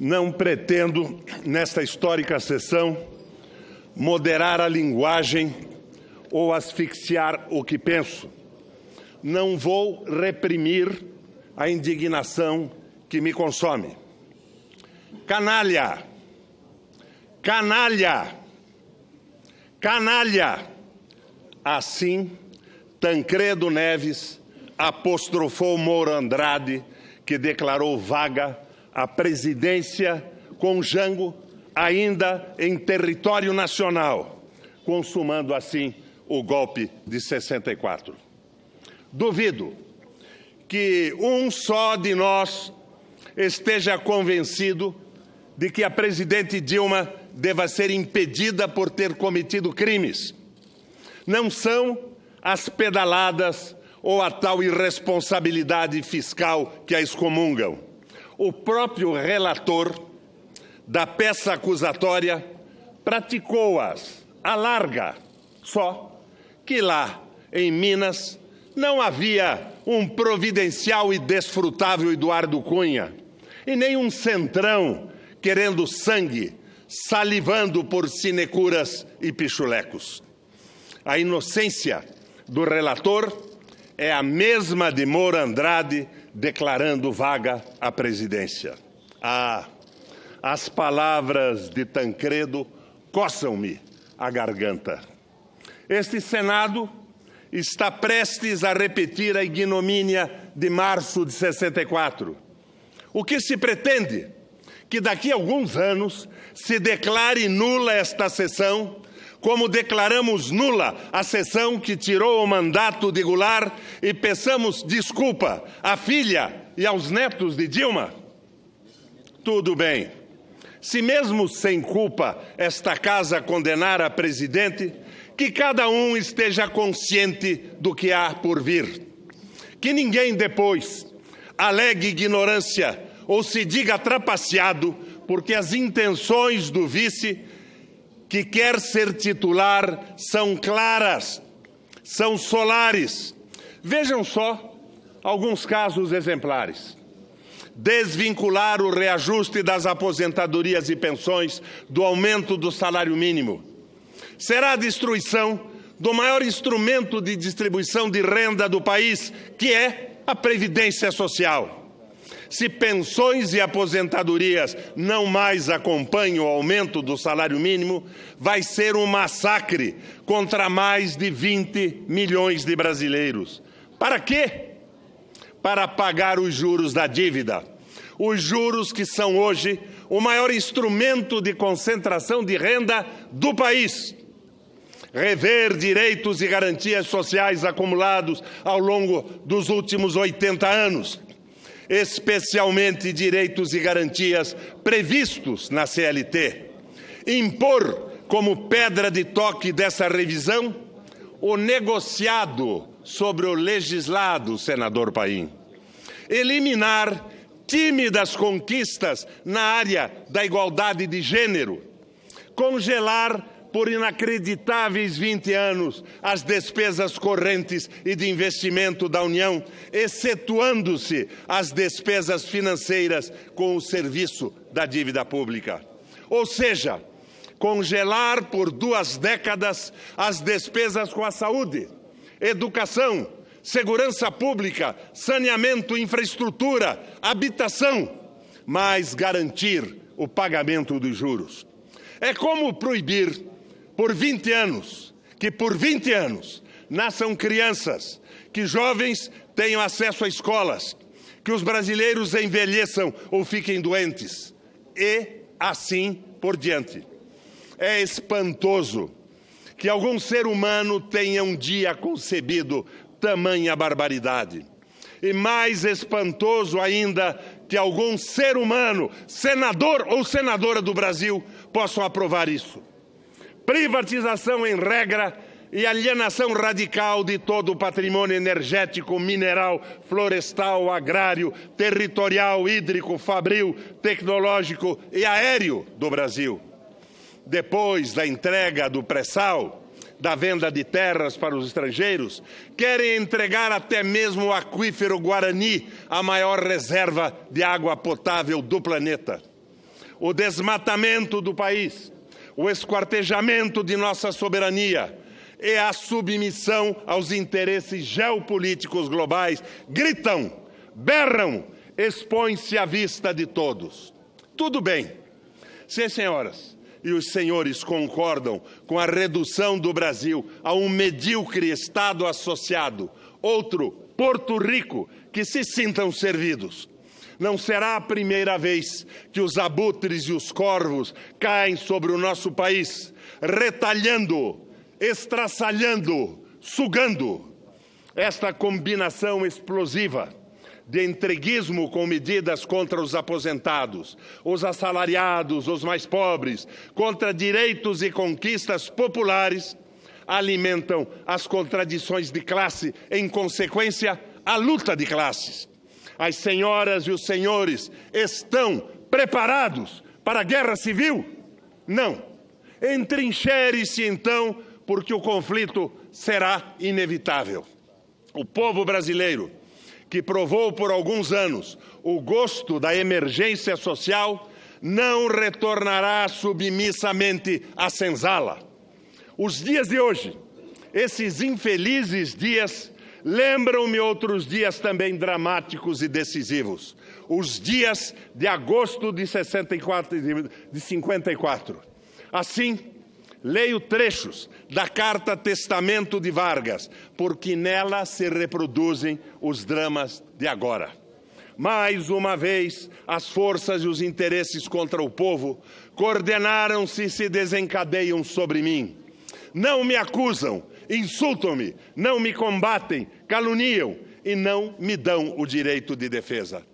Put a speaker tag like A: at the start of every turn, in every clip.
A: Não pretendo, nesta histórica sessão, moderar a linguagem ou asfixiar o que penso. Não vou reprimir a indignação que me consome. Canalha! Canalha! Canalha! Assim, Tancredo Neves apostrofou Moura Andrade, que declarou vaga a presidência com Jango ainda em território nacional, consumando assim o golpe de 64. Duvido que um só de nós esteja convencido de que a presidente Dilma deva ser impedida por ter cometido crimes. Não são as pedaladas ou a tal irresponsabilidade fiscal que a excomungam. O próprio relator da peça acusatória praticou-as à larga, só que lá, em Minas, não havia um providencial e desfrutável Eduardo Cunha, e nem um centrão querendo sangue, salivando por sinecuras e pichulecos. A inocência do relator é a mesma de Moura Andrade declarando vaga à presidência. As palavras de Tancredo coçam-me a garganta. Este Senado está prestes a repetir a ignomínia de março de 64. O que se pretende? Que daqui a alguns anos se declare nula esta sessão, como declaramos nula a sessão que tirou o mandato de Goulart, e peçamos desculpa à filha e aos netos de Dilma? Tudo bem. Se mesmo sem culpa esta casa condenar a presidente, que cada um esteja consciente do que há por vir. Que ninguém depois alegue ignorância ou se diga trapaceado, porque as intenções do vice que quer ser titular são claras, são solares. Vejam só alguns casos exemplares. Desvincular o reajuste das aposentadorias e pensões do aumento do salário mínimo. Será a destruição do maior instrumento de distribuição de renda do país, que é a Previdência Social. Se pensões e aposentadorias não mais acompanham o aumento do salário mínimo, vai ser um massacre contra mais de 20 milhões de brasileiros. Para quê? Para pagar os juros da dívida. Os juros que são hoje o maior instrumento de concentração de renda do país. Rever direitos e garantias sociais acumulados ao longo dos últimos 80 anos. Especialmente direitos e garantias previstos na CLT. Impor como pedra de toque dessa revisão o negociado sobre o legislado, senador Paim. Eliminar tímidas conquistas na área da igualdade de gênero. Congelar por inacreditáveis 20 anos as despesas correntes e de investimento da União, excetuando-se as despesas financeiras com o serviço da dívida pública. Ou seja, congelar por 2 décadas as despesas com a saúde, educação, segurança pública, saneamento, infraestrutura, habitação, mas garantir o pagamento dos juros. É como proibir por 20 anos, que por 20 anos nasçam crianças, que jovens tenham acesso a escolas, que os brasileiros envelheçam ou fiquem doentes, e assim por diante. É espantoso que algum ser humano tenha um dia concebido tamanha barbaridade. E mais espantoso ainda que algum ser humano, senador ou senadora do Brasil, possam aprovar isso. Privatização em regra e alienação radical de todo o patrimônio energético, mineral, florestal, agrário, territorial, hídrico, fabril, tecnológico e aéreo do Brasil. Depois da entrega do pré-sal, da venda de terras para os estrangeiros, querem entregar até mesmo o aquífero Guarani, a maior reserva de água potável do planeta. o desmatamento do país, o esquartejamento de nossa soberania e a submissão aos interesses geopolíticos globais gritam, berram, expõem-se à vista de todos. Tudo bem, se as senhoras e os senhores concordam com a redução do Brasil a um medíocre Estado associado, outro Porto Rico, que se sintam servidos. Não será a primeira vez que os abutres e os corvos caem sobre o nosso país, retalhando, estraçalhando, sugando. Esta combinação explosiva de entreguismo com medidas contra os aposentados, os assalariados, os mais pobres, contra direitos e conquistas populares, alimentam as contradições de classe, em consequência, a luta de classes. As senhoras e os senhores estão preparados para a guerra civil? Não. Entrincheire-se, então, porque o conflito será inevitável. O povo brasileiro, que provou por alguns anos o gosto da emergência social, não retornará submissamente à senzala. Os dias de hoje, esses infelizes dias, lembram-me outros dias também dramáticos e decisivos. Os dias de agosto de 54. Assim, leio trechos da Carta Testamento de Vargas, porque nela se reproduzem os dramas de agora. Mais uma vez, as forças e os interesses contra o povo coordenaram-se e se desencadeiam sobre mim. Não me acusam, insultam-me, não me combatem, caluniam e não me dão o direito de defesa.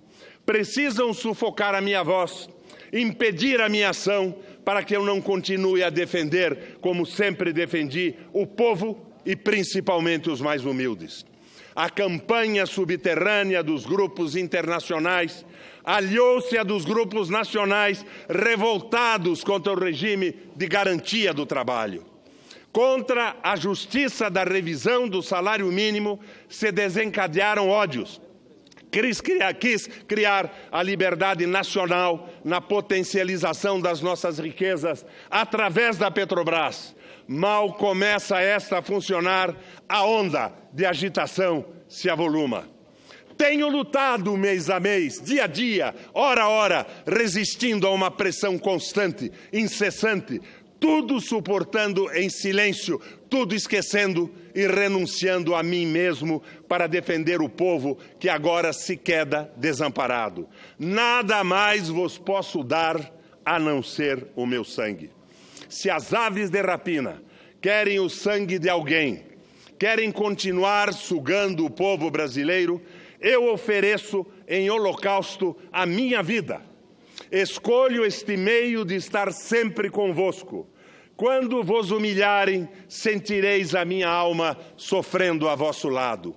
A: Precisam sufocar a minha voz, impedir a minha ação, para que eu não continue a defender, como sempre defendi, o povo e principalmente os mais humildes. A campanha subterrânea dos grupos internacionais aliou-se à dos grupos nacionais revoltados contra o regime de garantia do trabalho. Contra a justiça da revisão do salário mínimo se desencadearam ódios. Quis criar a liberdade nacional na potencialização das nossas riquezas através da Petrobras. Mal começa esta a funcionar, a onda de agitação se avoluma. Tenho lutado mês a mês, dia a dia, hora a hora, resistindo a uma pressão constante, incessante, tudo suportando em silêncio, tudo esquecendo e renunciando a mim mesmo para defender o povo que agora se queda desamparado. Nada mais vos posso dar a não ser o meu sangue. Se as aves de rapina querem o sangue de alguém, querem continuar sugando o povo brasileiro, eu ofereço em holocausto a minha vida. Escolho este meio de estar sempre convosco. Quando vos humilharem, sentireis a minha alma sofrendo a vosso lado.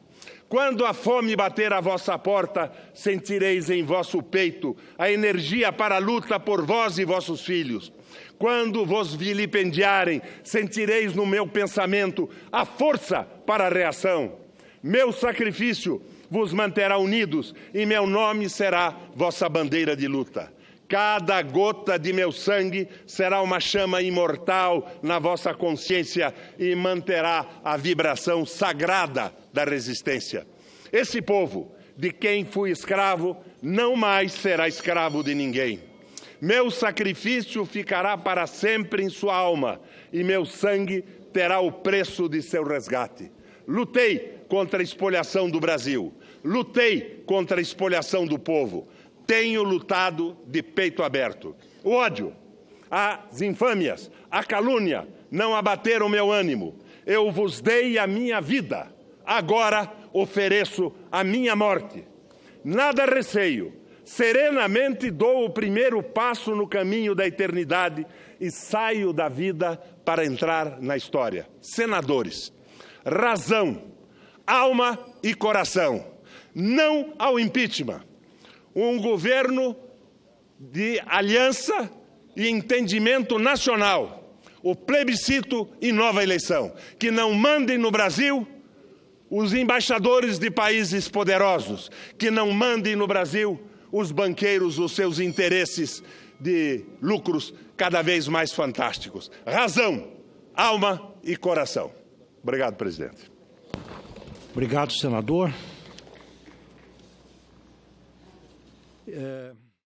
A: Quando a fome bater à vossa porta, sentireis em vosso peito a energia para a luta por vós e vossos filhos. Quando vos vilipendiarem, sentireis no meu pensamento a força para a reação. Meu sacrifício vos manterá unidos e meu nome será vossa bandeira de luta. Cada gota de meu sangue será uma chama imortal na vossa consciência e manterá a vibração sagrada da resistência. Esse povo, de quem fui escravo, não mais será escravo de ninguém. Meu sacrifício ficará para sempre em sua alma e meu sangue terá o preço de seu resgate. Lutei contra a espoliação do Brasil. Lutei contra a espoliação do povo. Tenho lutado de peito aberto. O ódio, as infâmias, a calúnia não abateram meu ânimo. Eu vos dei a minha vida. Agora ofereço a minha morte. Nada receio. Serenamente dou o primeiro passo no caminho da eternidade e saio da vida para entrar na história. Senadores, razão, alma e coração. Não ao impeachment. Um governo de aliança e entendimento nacional. O plebiscito e nova eleição. Que não mandem no Brasil os embaixadores de países poderosos. Que não mandem no Brasil os banqueiros, os seus interesses de lucros cada vez mais fantásticos. Razão, alma e coração. Obrigado, presidente.
B: Obrigado, senador.